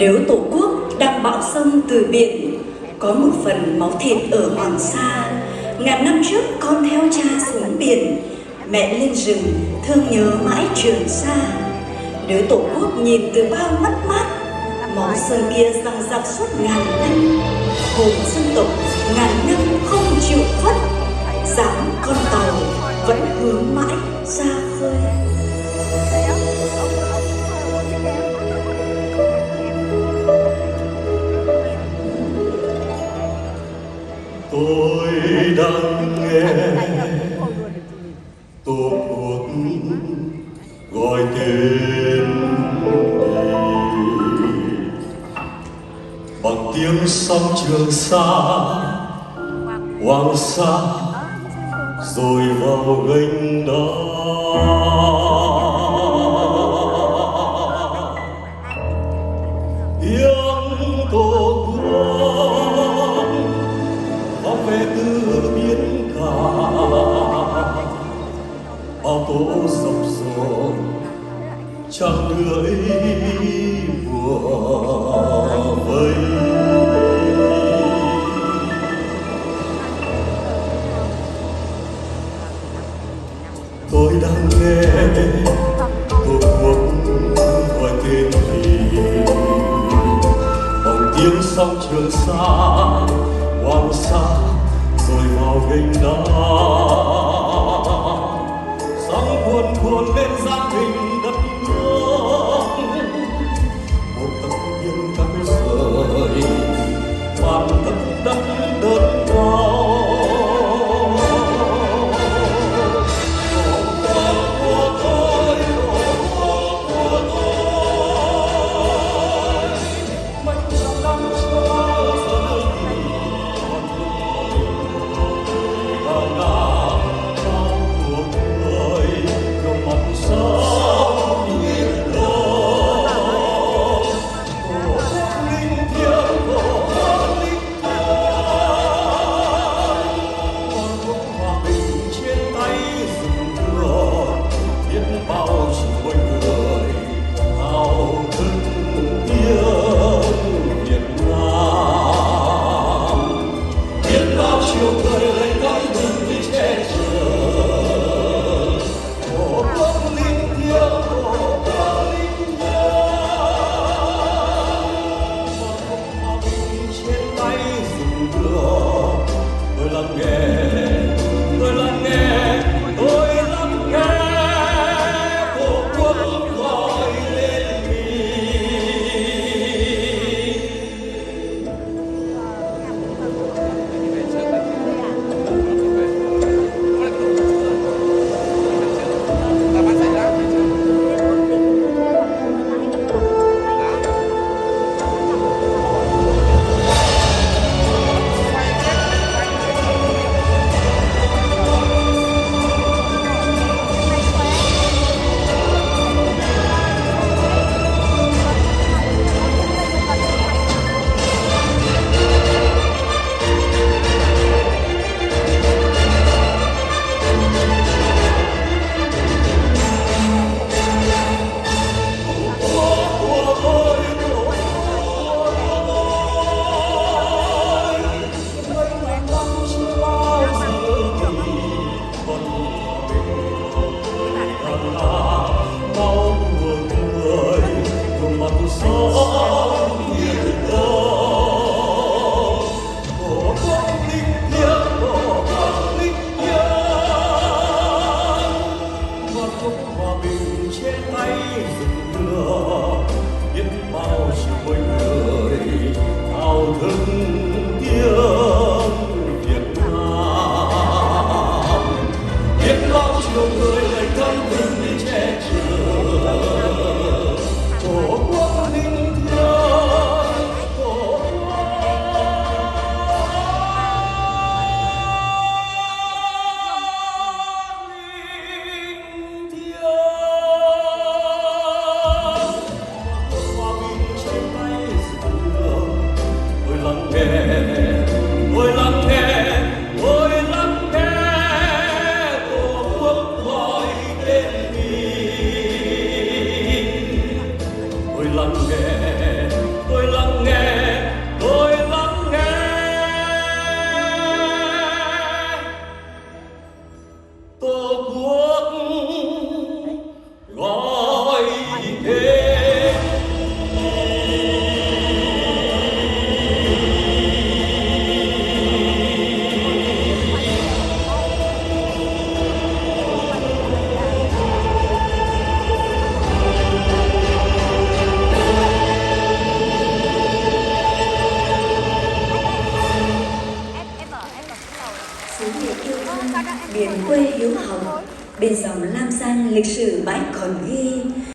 Nếu Tổ quốc đang bão sông từ biển, có một phần máu thịt ở Hoàng Sa. Ngàn năm trước con theo cha xuống biển, mẹ lên rừng thương nhớ mãi Trường Sa. Nếu Tổ quốc nhìn từ bao mất mát, máu sơn kia răng rặc suốt ngàn năm. Hồn dân tộc ngàn năm không chịu khuất, dáng con tàu vẫn hướng mãi ra khơi. Tôi đang nghe Tổ quốc gọi tên mình bằng tiếng sóng Trường Sa, Hoàng Sa rồi vào gành đá. Tiếng Tổ quốc vọng về từ biển cả, bao tố dập dồn chẳng lưỡi bùa vây. Tôi đang nghe Tổ quốc gọi tên mình bằng tiếng sóng Trường Sa, Hoàng Sa rồi vào gành đá. Sóng cuồn cuộn lên giang hình đất nước, một tấm biển căng rời vạn tấc đất đơn cao. Nghe bên dòng Lam Giang lịch sử mãi còn ghi.